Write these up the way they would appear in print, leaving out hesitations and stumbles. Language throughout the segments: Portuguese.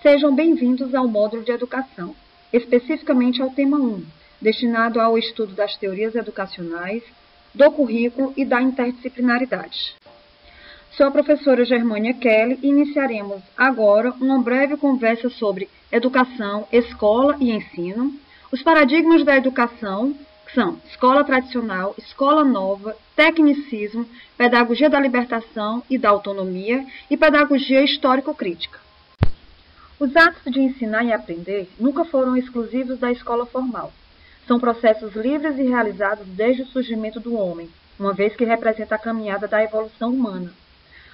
Sejam bem-vindos ao módulo de educação, especificamente ao tema 1, destinado ao estudo das teorias educacionais, do currículo e da interdisciplinaridade. Sou a professora Germânia Kelly e iniciaremos agora uma breve conversa sobre educação, escola e ensino, os paradigmas da educação, que são escola tradicional, escola nova, tecnicismo, pedagogia da libertação e da autonomia e pedagogia histórico-crítica. Os atos de ensinar e aprender nunca foram exclusivos da escola formal. São processos livres e realizados desde o surgimento do homem, uma vez que representa a caminhada da evolução humana.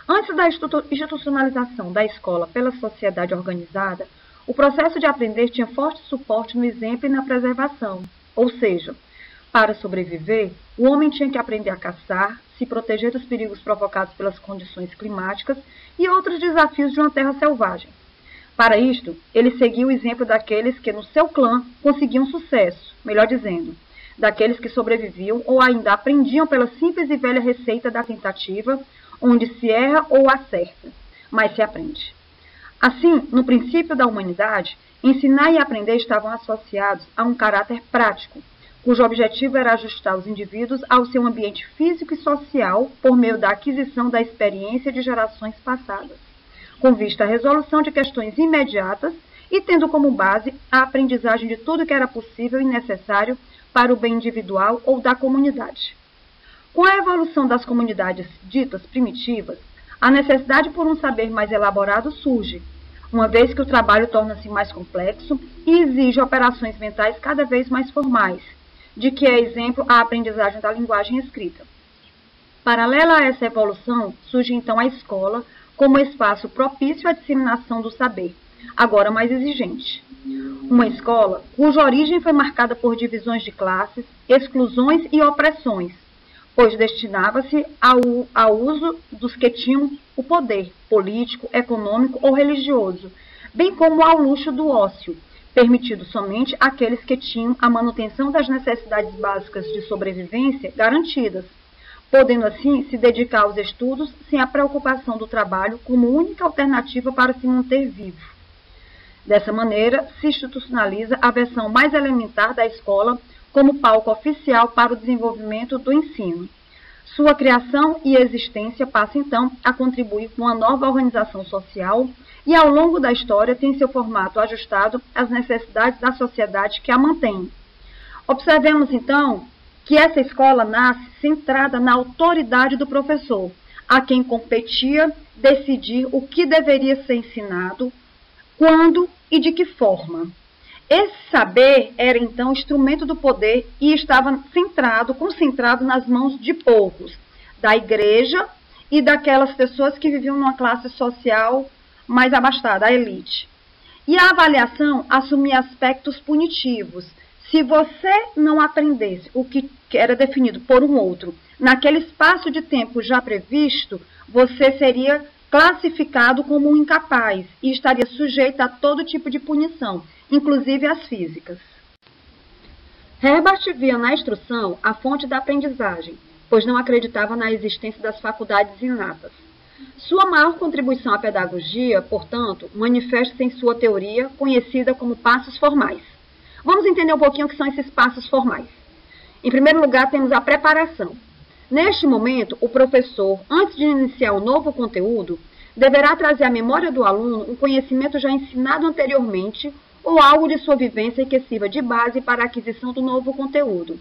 Antes da institucionalização da escola pela sociedade organizada, o processo de aprender tinha forte suporte no exemplo e na preservação, ou seja, para sobreviver, o homem tinha que aprender a caçar, se proteger dos perigos provocados pelas condições climáticas e outros desafios de uma terra selvagem. Para isto, ele seguia o exemplo daqueles que no seu clã conseguiam sucesso, melhor dizendo, daqueles que sobreviviam ou ainda aprendiam pela simples e velha receita da tentativa, onde se erra ou acerta, mas se aprende. Assim, no princípio da humanidade, ensinar e aprender estavam associados a um caráter prático, cujo objetivo era ajustar os indivíduos ao seu ambiente físico e social por meio da aquisição da experiência de gerações passadas, com vista à resolução de questões imediatas e tendo como base a aprendizagem de tudo que era possível e necessário para o bem individual ou da comunidade. Com a evolução das comunidades ditas primitivas, a necessidade por um saber mais elaborado surge, uma vez que o trabalho torna-se mais complexo e exige operações mentais cada vez mais formais, de que é exemplo a aprendizagem da linguagem escrita. Paralela a essa evolução, surge então a escola como espaço propício à disseminação do saber, agora mais exigente. Uma escola cuja origem foi marcada por divisões de classes, exclusões e opressões, pois destinava-se ao uso dos que tinham o poder político, econômico ou religioso, bem como ao luxo do ócio, permitido somente àqueles que tinham a manutenção das necessidades básicas de sobrevivência garantidas, podendo assim se dedicar aos estudos sem a preocupação do trabalho como única alternativa para se manter vivo. Dessa maneira, se institucionaliza a versão mais elementar da escola como palco oficial para o desenvolvimento do ensino. Sua criação e existência passa então a contribuir com uma nova organização social e ao longo da história tem seu formato ajustado às necessidades da sociedade que a mantém. Observemos então que essa escola nasce centrada na autoridade do professor, a quem competia decidir o que deveria ser ensinado, quando e de que forma. Esse saber era então instrumento do poder e estava concentrado nas mãos de poucos, da igreja e daquelas pessoas que viviam numa classe social mais abastada, a elite. E a avaliação assumia aspectos punitivos. Se você não aprendesse o que era definido por um outro naquele espaço de tempo já previsto, você seria classificado como um incapaz e estaria sujeito a todo tipo de punição, inclusive as físicas. Herbart via na instrução a fonte da aprendizagem, pois não acreditava na existência das faculdades inatas. Sua maior contribuição à pedagogia, portanto, manifesta-se em sua teoria conhecida como passos formais. Vamos entender um pouquinho o que são esses passos formais. Em primeiro lugar, temos a preparação. Neste momento, o professor, antes de iniciar o novo conteúdo, deverá trazer à memória do aluno um conhecimento já ensinado anteriormente ou algo de sua vivência que sirva de base para a aquisição do novo conteúdo.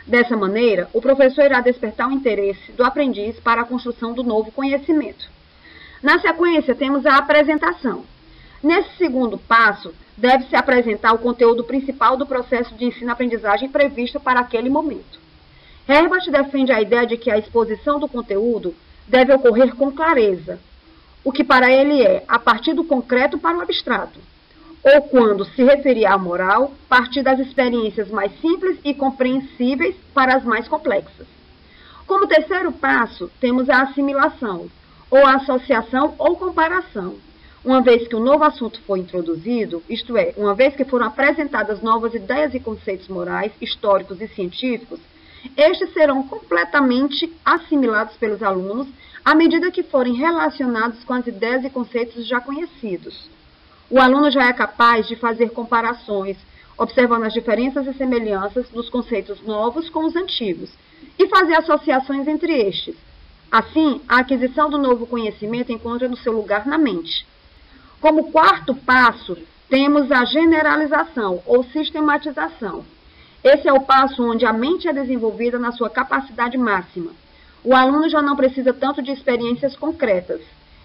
Dessa maneira, o professor irá despertar o interesse do aprendiz para a construção do novo conhecimento. Na sequência, temos a apresentação. Nesse segundo passo, deve-se apresentar o conteúdo principal do processo de ensino-aprendizagem previsto para aquele momento. Herbart defende a ideia de que a exposição do conteúdo deve ocorrer com clareza, o que para ele é a partir do concreto para o abstrato, ou quando se referir à moral, partir das experiências mais simples e compreensíveis para as mais complexas. Como terceiro passo, temos a assimilação, ou a associação ou comparação. Uma vez que o novo assunto foi introduzido, isto é, uma vez que foram apresentadas novas ideias e conceitos morais, históricos e científicos, estes serão completamente assimilados pelos alunos à medida que forem relacionados com as ideias e conceitos já conhecidos. o aluno já é capaz de fazer comparações, observando as diferenças e semelhanças dos conceitos novos com os antigos, e fazer associações entre estes. Assim, a aquisição do novo conhecimento encontra no seu lugar na mente. Como quarto passo, temos a generalização ou sistematização. Esse é o passo onde a mente é desenvolvida na sua capacidade máxima. O aluno já não precisa tanto de experiências concretas.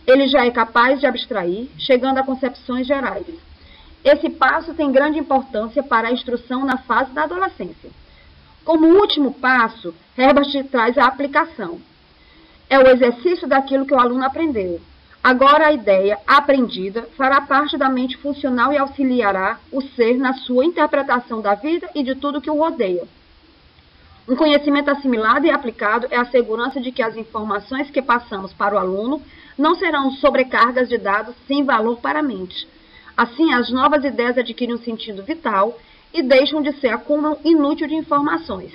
Ele já é capaz de abstrair, chegando a concepções gerais. Esse passo tem grande importância para a instrução na fase da adolescência. Como último passo, Herbert traz a aplicação. É o exercício daquilo que o aluno aprendeu. Agora a ideia aprendida fará parte da mente funcional e auxiliará o ser na sua interpretação da vida e de tudo que o rodeia. Um conhecimento assimilado e aplicado é a segurança de que as informações que passamos para o aluno não serão sobrecargas de dados sem valor para a mente. Assim, as novas ideias adquirem um sentido vital e deixam de ser acúmulo inútil de informações.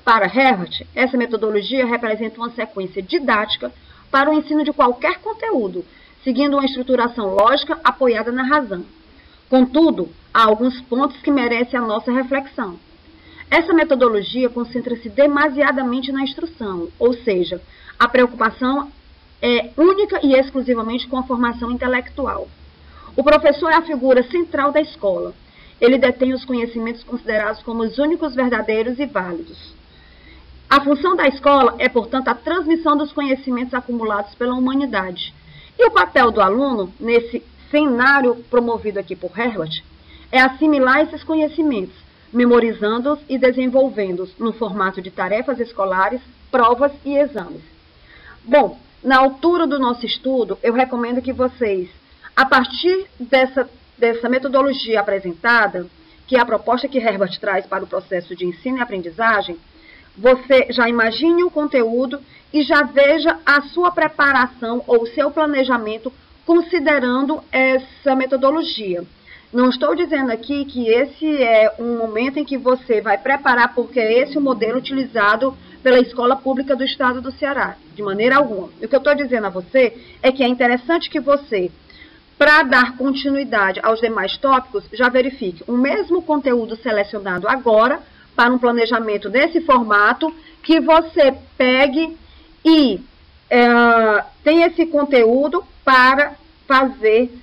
Para Herbert, essa metodologia representa uma sequência didática para o ensino de qualquer conteúdo, seguindo uma estruturação lógica apoiada na razão. Contudo, há alguns pontos que merecem a nossa reflexão. Essa metodologia concentra-se demasiadamente na instrução, ou seja, a preocupação é única e exclusivamente com a formação intelectual. O professor é a figura central da escola. Ele detém os conhecimentos considerados como os únicos verdadeiros e válidos. A função da escola é, portanto, a transmissão dos conhecimentos acumulados pela humanidade. E o papel do aluno, nesse cenário promovido aqui por Herbert, é assimilar esses conhecimentos, memorizando-os e desenvolvendo-os no formato de tarefas escolares, provas e exames. Bom, na altura do nosso estudo, eu recomendo que vocês, a partir dessa metodologia apresentada, que é a proposta que Herbert traz para o processo de ensino e aprendizagem, você já imagine o conteúdo e já veja a sua preparação ou o seu planejamento considerando essa metodologia. Não estou dizendo aqui que esse é um momento em que você vai preparar porque é esse o modelo utilizado pela escola pública do estado do Ceará, de maneira alguma. O que eu estou dizendo a você é que é interessante que você, para dar continuidade aos demais tópicos, já verifique o mesmo conteúdo selecionado agora para um planejamento desse formato, que você pegue e tem esse conteúdo para fazer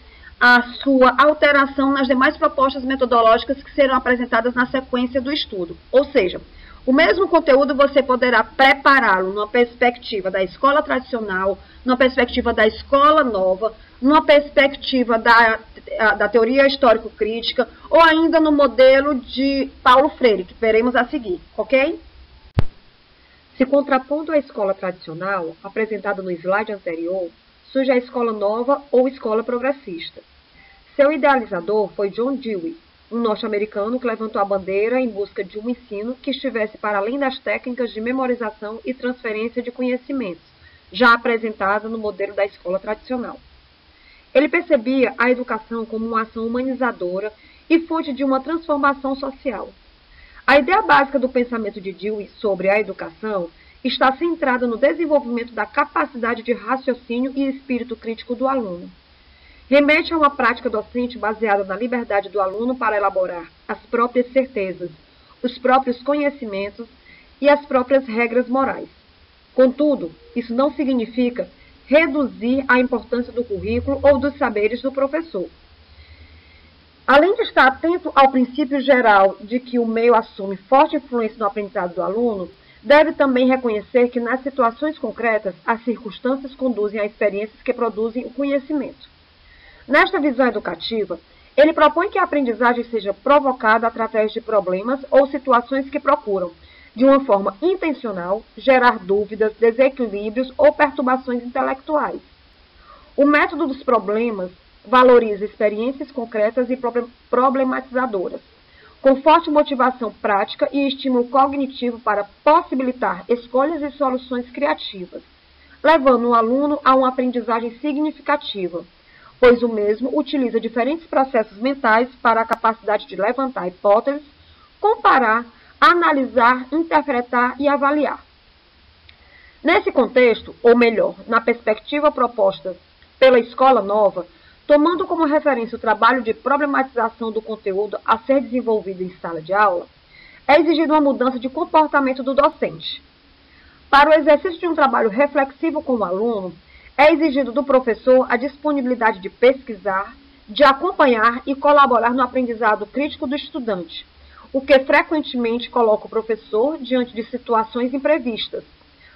a sua alteração nas demais propostas metodológicas que serão apresentadas na sequência do estudo. Ou seja, o mesmo conteúdo você poderá prepará-lo numa perspectiva da escola tradicional, numa perspectiva da escola nova, numa perspectiva da teoria histórico-crítica ou ainda no modelo de Paulo Freire, que veremos a seguir, ok? Se contrapondo à escola tradicional, apresentada no slide anterior, surge a escola nova ou escola progressista. Seu idealizador foi John Dewey, um norte-americano que levantou a bandeira em busca de um ensino que estivesse para além das técnicas de memorização e transferência de conhecimentos, já apresentada no modelo da escola tradicional. Ele percebia a educação como uma ação humanizadora e fonte de uma transformação social. A ideia básica do pensamento de Dewey sobre a educação está centrada no desenvolvimento da capacidade de raciocínio e espírito crítico do aluno. Remete a uma prática docente baseada na liberdade do aluno para elaborar as próprias certezas, os próprios conhecimentos e as próprias regras morais. Contudo, isso não significa reduzir a importância do currículo ou dos saberes do professor. Além de estar atento ao princípio geral de que o meio assume forte influência no aprendizado do aluno, deve também reconhecer que nas situações concretas, as circunstâncias conduzem a experiências que produzem o conhecimento. Nesta visão educativa, ele propõe que a aprendizagem seja provocada através de problemas ou situações que procuram, de uma forma intencional, gerar dúvidas, desequilíbrios ou perturbações intelectuais. O método dos problemas valoriza experiências concretas e problematizadoras, com forte motivação prática e estímulo cognitivo para possibilitar escolhas e soluções criativas, levando o aluno a uma aprendizagem significativa, pois o mesmo utiliza diferentes processos mentais para a capacidade de levantar hipóteses, comparar, analisar, interpretar e avaliar. Nesse contexto, ou melhor, na perspectiva proposta pela escola nova, tomando como referência o trabalho de problematização do conteúdo a ser desenvolvido em sala de aula, é exigida uma mudança de comportamento do docente. Para o exercício de um trabalho reflexivo com o aluno, é exigido do professor a disponibilidade de pesquisar, de acompanhar e colaborar no aprendizado crítico do estudante, o que frequentemente coloca o professor diante de situações imprevistas,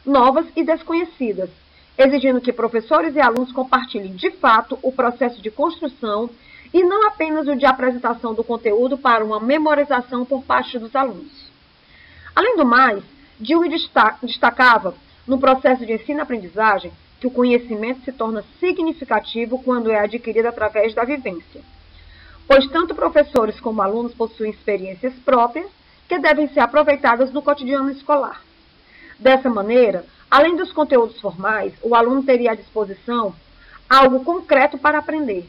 novas e desconhecidas, exigindo que professores e alunos compartilhem de fato o processo de construção e não apenas o de apresentação do conteúdo para uma memorização por parte dos alunos. Além do mais, Dewey destacava no processo de ensino-aprendizagem que o conhecimento se torna significativo quando é adquirido através da vivência, pois tanto professores como alunos possuem experiências próprias que devem ser aproveitadas no cotidiano escolar. Dessa maneira, além dos conteúdos formais, o aluno teria à disposição algo concreto para aprender.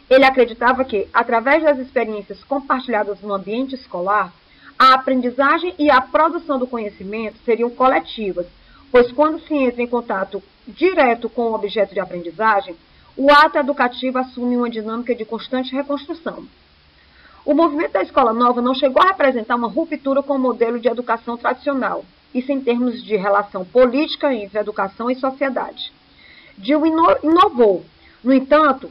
Ele acreditava que, através das experiências compartilhadas no ambiente escolar, a aprendizagem e a produção do conhecimento seriam coletivas, pois quando se entra em contato direto com o objeto de aprendizagem, o ato educativo assume uma dinâmica de constante reconstrução. O movimento da Escola Nova não chegou a representar uma ruptura com o modelo de educação tradicional, isso em termos de relação política entre educação e sociedade. Dewey inovou, no entanto,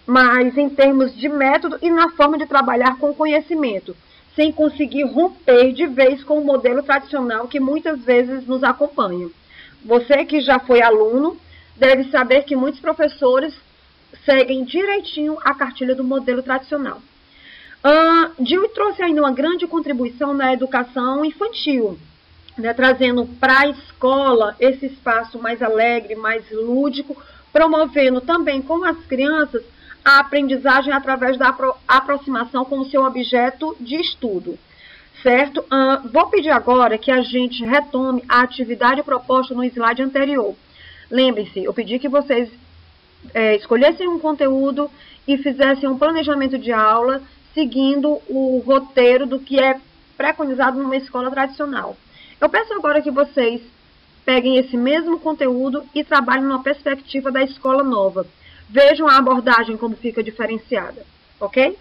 mas em termos de método e na forma de trabalhar com o conhecimento, sem conseguir romper de vez com o modelo tradicional que muitas vezes nos acompanha. Você que já foi aluno deve saber que muitos professores seguem direitinho a cartilha do modelo tradicional. Dewey trouxe ainda uma grande contribuição na educação infantil, né, trazendo para a escola esse espaço mais alegre, mais lúdico, promovendo também com as crianças a aprendizagem através da aproximação com o seu objeto de estudo, certo? Vou pedir agora que a gente retome a atividade proposta no slide anterior. Lembrem-se, eu pedi que vocês escolhessem um conteúdo e fizessem um planejamento de aula seguindo o roteiro do que é preconizado numa escola tradicional. Eu peço agora que vocês peguem esse mesmo conteúdo e trabalhem numa perspectiva da escola nova. Vejam a abordagem como fica diferenciada, ok?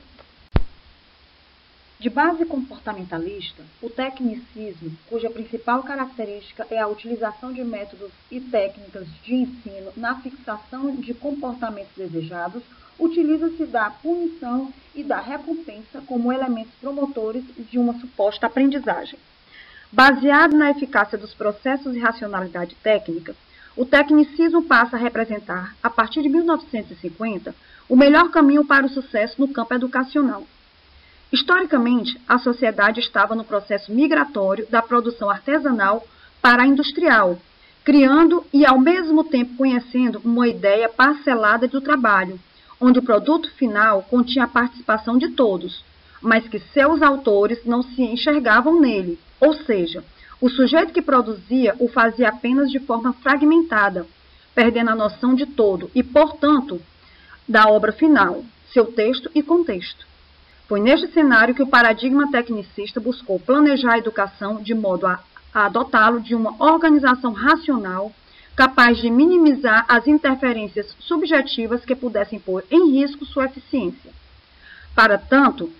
De base comportamentalista, o tecnicismo, cuja principal característica é a utilização de métodos e técnicas de ensino na fixação de comportamentos desejados, utiliza-se da punição e da recompensa como elementos promotores de uma suposta aprendizagem. Baseado na eficácia dos processos e racionalidade técnica, o tecnicismo passa a representar, a partir de 1950, o melhor caminho para o sucesso no campo educacional. Historicamente, a sociedade estava no processo migratório da produção artesanal para a industrial, criando e, ao mesmo tempo, conhecendo uma ideia parcelada do trabalho, onde o produto final continha a participação de todos, mas que seus autores não se enxergavam nele, ou seja, o sujeito que produzia o fazia apenas de forma fragmentada, perdendo a noção de todo e, portanto, da obra final, seu texto e contexto. Foi neste cenário que o paradigma tecnicista buscou planejar a educação de modo a adotá-lo de uma organização racional capaz de minimizar as interferências subjetivas que pudessem pôr em risco sua eficiência. Para tanto,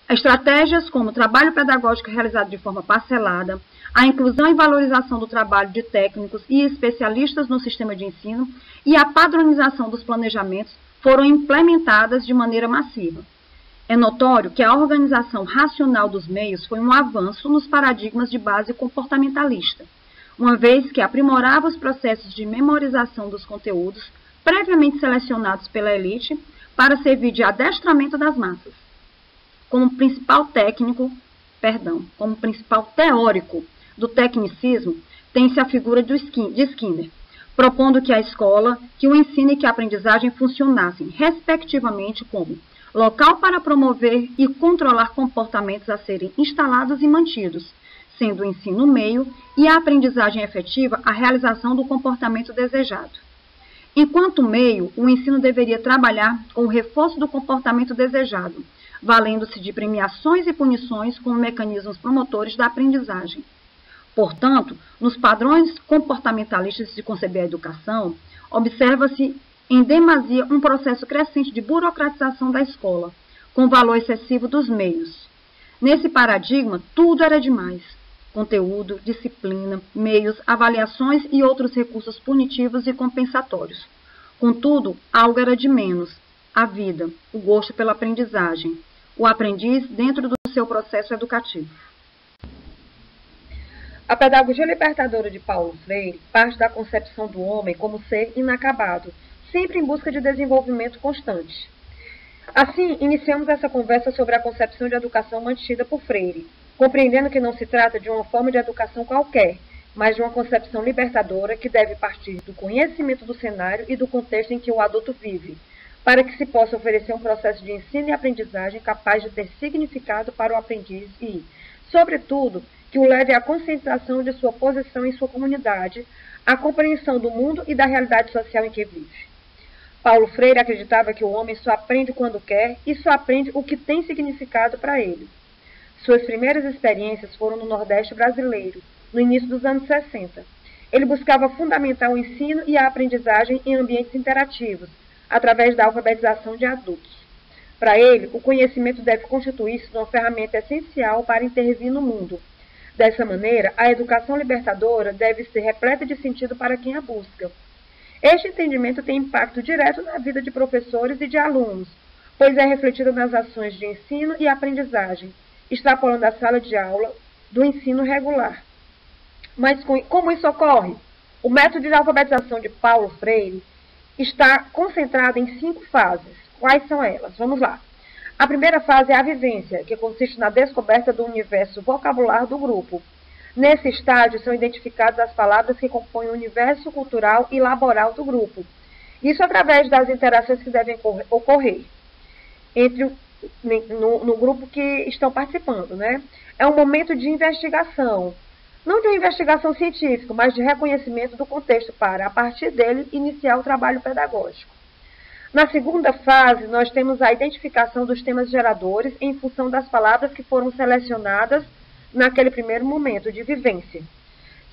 estratégias como o trabalho pedagógico realizado de forma parcelada, a inclusão e valorização do trabalho de técnicos e especialistas no sistema de ensino e a padronização dos planejamentos foram implementadas de maneira massiva. É notório que a organização racional dos meios foi um avanço nos paradigmas de base comportamentalista, uma vez que aprimorava os processos de memorização dos conteúdos previamente selecionados pela elite para servir de adestramento das massas. Como principal teórico do tecnicismo, tem-se a figura de Skinner, propondo que a escola, que o ensino e que a aprendizagem funcionassem, respectivamente, como local para promover e controlar comportamentos a serem instalados e mantidos, sendo o ensino o meio e a aprendizagem efetiva a realização do comportamento desejado. Enquanto meio, o ensino deveria trabalhar com o reforço do comportamento desejado, valendo-se de premiações e punições como mecanismos promotores da aprendizagem. Portanto, nos padrões comportamentalistas de conceber a educação, observa-se em demasia um processo crescente de burocratização da escola, com valor excessivo dos meios. Nesse paradigma, tudo era demais. Conteúdo, disciplina, meios, avaliações e outros recursos punitivos e compensatórios. Contudo, algo era de menos: a vida, o gosto pela aprendizagem, o aprendiz dentro do seu processo educativo. A pedagogia libertadora de Paulo Freire parte da concepção do homem como ser inacabado, sempre em busca de desenvolvimento constante. Assim, iniciamos essa conversa sobre a concepção de educação mantida por Freire, compreendendo que não se trata de uma forma de educação qualquer, mas de uma concepção libertadora que deve partir do conhecimento do cenário e do contexto em que o adulto vive, para que se possa oferecer um processo de ensino e aprendizagem capaz de ter significado para o aprendiz e, sobretudo, que o leve à conscientização de sua posição em sua comunidade, à compreensão do mundo e da realidade social em que vive. Paulo Freire acreditava que o homem só aprende quando quer e só aprende o que tem significado para ele. Suas primeiras experiências foram no Nordeste brasileiro, no início dos anos 60. Ele buscava fundamentar o ensino e a aprendizagem em ambientes interativos, através da alfabetização de adultos. Para ele, o conhecimento deve constituir-se uma ferramenta essencial para intervir no mundo. Dessa maneira, a educação libertadora deve ser repleta de sentido para quem a busca. Este entendimento tem impacto direto na vida de professores e de alunos, pois é refletido nas ações de ensino e aprendizagem, extrapolando a sala de aula do ensino regular. Mas como isso ocorre? O método de alfabetização de Paulo Freire está concentrado em 5 fases. Quais são elas? Vamos lá. A primeira fase é a vivência, que consiste na descoberta do universo vocabular do grupo. Nesse estágio são identificadas as palavras que compõem o universo cultural e laboral do grupo. Isso através das interações que devem ocorrer no grupo que estão participando, né? É um momento de investigação, não de uma investigação científica, mas de reconhecimento do contexto para, a partir dele, iniciar o trabalho pedagógico. Na segunda fase, nós temos a identificação dos temas geradores em função das palavras que foram selecionadas naquele primeiro momento de vivência,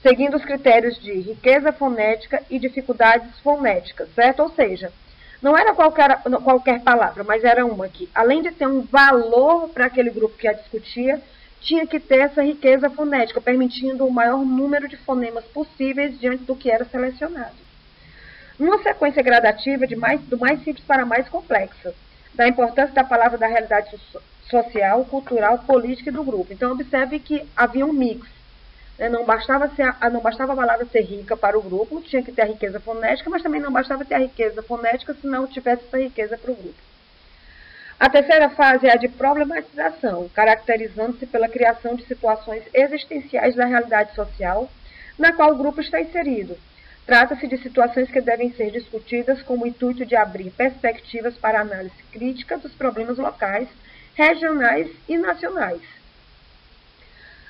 seguindo os critérios de riqueza fonética e dificuldades fonéticas, certo? Ou seja, não era qualquer palavra, mas era uma que, além de ter um valor para aquele grupo que a discutia, tinha que ter essa riqueza fonética, permitindo o maior número de fonemas possíveis diante do que era selecionado. Numa sequência gradativa do mais simples para a mais complexa, da importância da palavra da realidade social, cultural, política e do grupo. Então, observe que havia um mix. Né? Não bastava a palavra ser rica para o grupo, tinha que ter a riqueza fonética, mas também não bastava ter a riqueza fonética se não tivesse essa riqueza para o grupo. A terceira fase é a de problematização, caracterizando-se pela criação de situações existenciais da realidade social, na qual o grupo está inserido. Trata-se de situações que devem ser discutidas com o intuito de abrir perspectivas para análise crítica dos problemas locais, regionais e nacionais.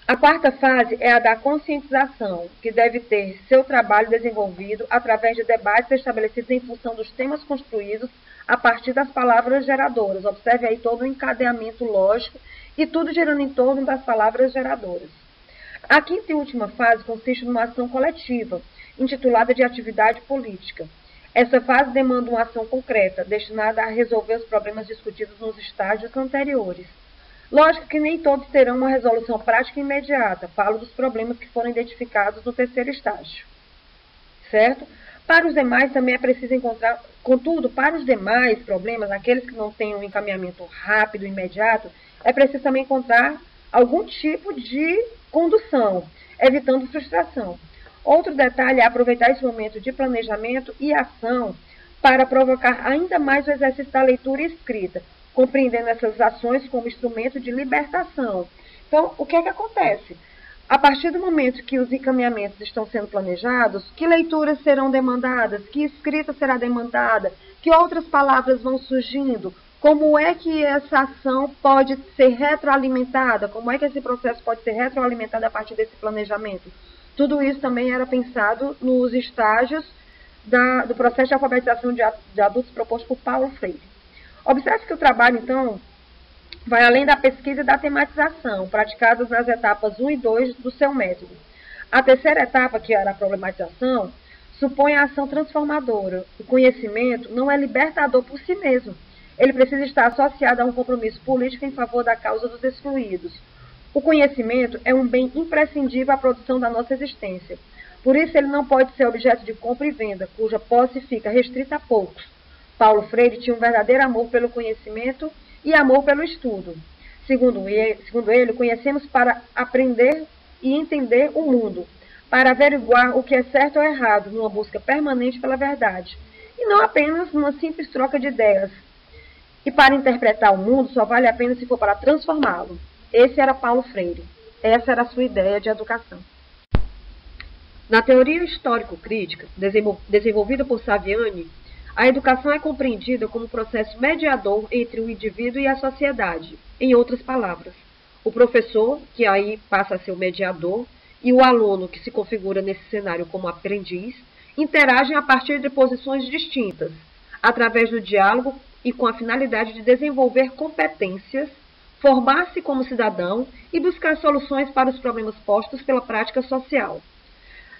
A quarta fase é a da conscientização, que deve ter seu trabalho desenvolvido através de debates estabelecidos em função dos temas construídos a partir das palavras geradoras. Observe aí todo o encadeamento lógico e tudo girando em torno das palavras geradoras. A quinta e última fase consiste numa ação coletiva, intitulada de atividade política. Essa fase demanda uma ação concreta, destinada a resolver os problemas discutidos nos estágios anteriores. Lógico que nem todos terão uma resolução prática imediata. Falo dos problemas que foram identificados no terceiro estágio. Certo? Para os demais também é preciso encontrar, contudo, para os demais problemas, aqueles que não têm um encaminhamento rápido, imediato, é preciso também encontrar algum tipo de condução, evitando frustração. Outro detalhe é aproveitar esse momento de planejamento e ação para provocar ainda mais o exercício da leitura e escrita, compreendendo essas ações como instrumento de libertação. Então, o que é que acontece? A partir do momento que os encaminhamentos estão sendo planejados, que leituras serão demandadas, que escrita será demandada, que outras palavras vão surgindo, como é que essa ação pode ser retroalimentada, como é que esse processo pode ser retroalimentado a partir desse planejamento. Tudo isso também era pensado nos estágios do processo de alfabetização de adultos proposto por Paulo Freire. Observe que o trabalho, então, vai além da pesquisa e da tematização, praticadas nas etapas 1 e 2 do seu método. A terceira etapa, que era a problematização, supõe a ação transformadora. O conhecimento não é libertador por si mesmo. Ele precisa estar associado a um compromisso político em favor da causa dos excluídos. O conhecimento é um bem imprescindível à produção da nossa existência. Por isso, ele não pode ser objeto de compra e venda, cuja posse fica restrita a poucos. Paulo Freire tinha um verdadeiro amor pelo conhecimento e amor pelo estudo. Segundo ele, conhecemos para aprender e entender o mundo, para averiguar o que é certo ou errado, numa busca permanente pela verdade, e não apenas numa simples troca de ideias. E para interpretar o mundo só vale a pena se for para transformá-lo. Esse era Paulo Freire. Essa era a sua ideia de educação. Na teoria histórico-crítica, desenvolvida por Saviani, a educação é compreendida como um processo mediador entre o indivíduo e a sociedade. Em outras palavras, o professor, que aí passa a ser o mediador, e o aluno, que se configura nesse cenário como aprendiz, interagem a partir de posições distintas, através do diálogo e com a finalidade de desenvolver competências, formar-se como cidadão e buscar soluções para os problemas postos pela prática social.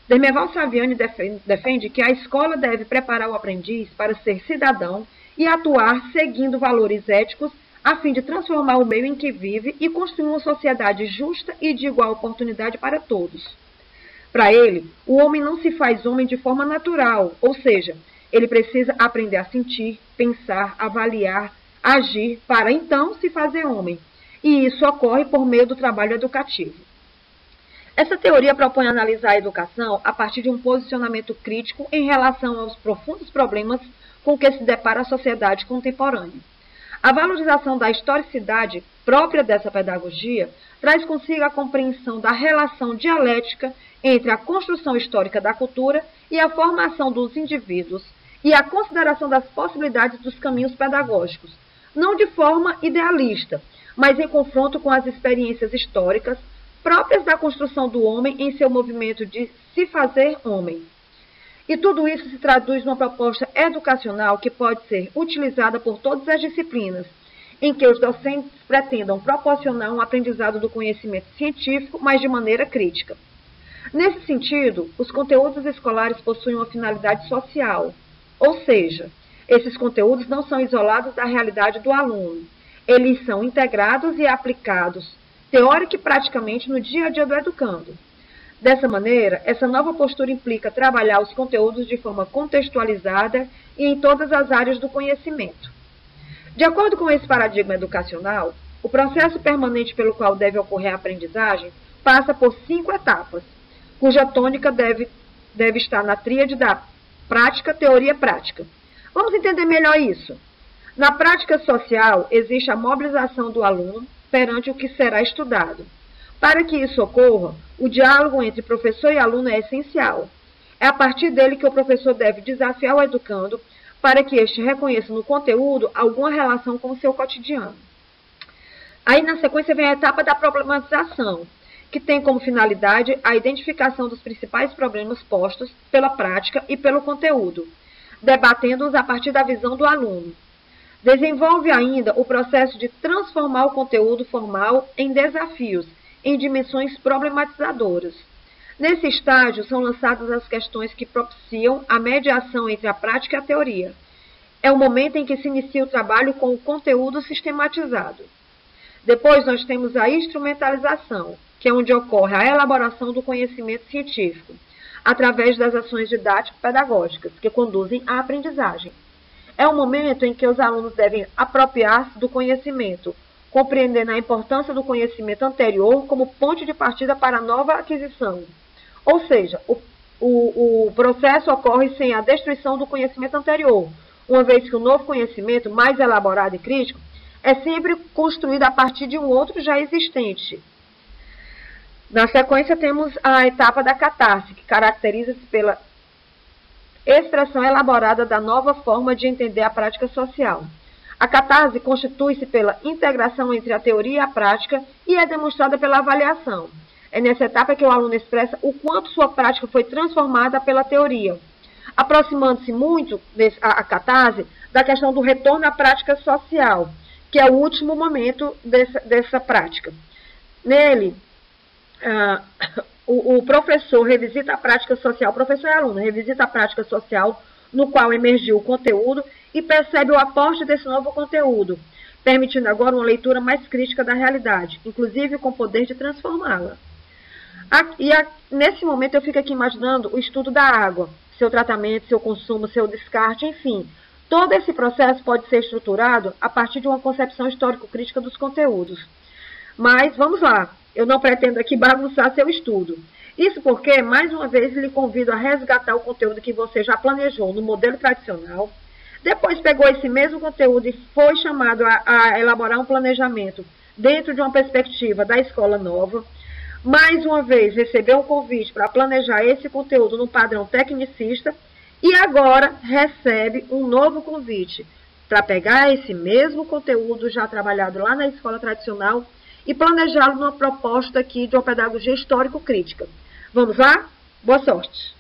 Dermeval Saviani defende que a escola deve preparar o aprendiz para ser cidadão e atuar seguindo valores éticos a fim de transformar o meio em que vive e construir uma sociedade justa e de igual oportunidade para todos. Para ele, o homem não se faz homem de forma natural, ou seja, ele precisa aprender a sentir, pensar, avaliar, agir, para então se fazer homem. E isso ocorre por meio do trabalho educativo. Essa teoria propõe analisar a educação a partir de um posicionamento crítico em relação aos profundos problemas com que se depara a sociedade contemporânea. A valorização da historicidade própria dessa pedagogia traz consigo a compreensão da relação dialética entre a construção histórica da cultura e a formação dos indivíduos e a consideração das possibilidades dos caminhos pedagógicos, não de forma idealista, mas em confronto com as experiências históricas próprias da construção do homem em seu movimento de se fazer homem. E tudo isso se traduz numa proposta educacional que pode ser utilizada por todas as disciplinas, em que os docentes pretendam proporcionar um aprendizado do conhecimento científico, mas de maneira crítica. Nesse sentido, os conteúdos escolares possuem uma finalidade social, ou seja, esses conteúdos não são isolados da realidade do aluno. Eles são integrados e aplicados, teórica e praticamente, no dia a dia do educando. Dessa maneira, essa nova postura implica trabalhar os conteúdos de forma contextualizada e em todas as áreas do conhecimento. De acordo com esse paradigma educacional, o processo permanente pelo qual deve ocorrer a aprendizagem passa por 5 etapas, cuja tônica deve estar na tríade da prática, teoria e prática. Vamos entender melhor isso. Na prática social, existe a mobilização do aluno perante o que será estudado. Para que isso ocorra, o diálogo entre professor e aluno é essencial. É a partir dele que o professor deve desafiar o educando para que este reconheça no conteúdo alguma relação com o seu cotidiano. Aí, na sequência, vem a etapa da problematização, que tem como finalidade a identificação dos principais problemas postos pela prática e pelo conteúdo, debatendo-os a partir da visão do aluno. Desenvolve ainda o processo de transformar o conteúdo formal em desafios, em dimensões problematizadoras. Nesse estágio, são lançadas as questões que propiciam a mediação entre a prática e a teoria. É o momento em que se inicia o trabalho com o conteúdo sistematizado. Depois, nós temos a instrumentalização, que é onde ocorre a elaboração do conhecimento científico, através das ações didático-pedagógicas, que conduzem à aprendizagem. É o momento em que os alunos devem apropriar-se do conhecimento, compreendendo a importância do conhecimento anterior como ponto de partida para a nova aquisição. Ou seja, o processo ocorre sem a destruição do conhecimento anterior, uma vez que o novo conhecimento, mais elaborado e crítico, é sempre construído a partir de um outro já existente. Na sequência, temos a etapa da catarse, que caracteriza-se pela expressão elaborada da nova forma de entender a prática social. A catarse constitui-se pela integração entre a teoria e a prática e é demonstrada pela avaliação. É nessa etapa que o aluno expressa o quanto sua prática foi transformada pela teoria, aproximando-se muito a catarse da questão do retorno à prática social, que é o último momento dessa prática. Nele, o professor revisita a prática social, professor e aluno, revisita a prática social no qual emergiu o conteúdo e percebe o aporte desse novo conteúdo, permitindo agora uma leitura mais crítica da realidade, inclusive com o poder de transformá-la. Nesse momento eu fico aqui imaginando o estudo da água, seu tratamento, seu consumo, seu descarte, enfim. Todo esse processo pode ser estruturado a partir de uma concepção histórico-crítica dos conteúdos. Mas, vamos lá, eu não pretendo aqui bagunçar seu estudo. Isso porque, mais uma vez, lhe convido a resgatar o conteúdo que você já planejou no modelo tradicional, depois pegou esse mesmo conteúdo e foi chamado a elaborar um planejamento dentro de uma perspectiva da escola nova. Mais uma vez, recebeu um convite para planejar esse conteúdo no padrão tecnicista e agora recebe um novo convite para pegar esse mesmo conteúdo já trabalhado lá na escola tradicional e planejá-lo numa proposta aqui de uma pedagogia histórico-crítica. Vamos lá? Boa sorte!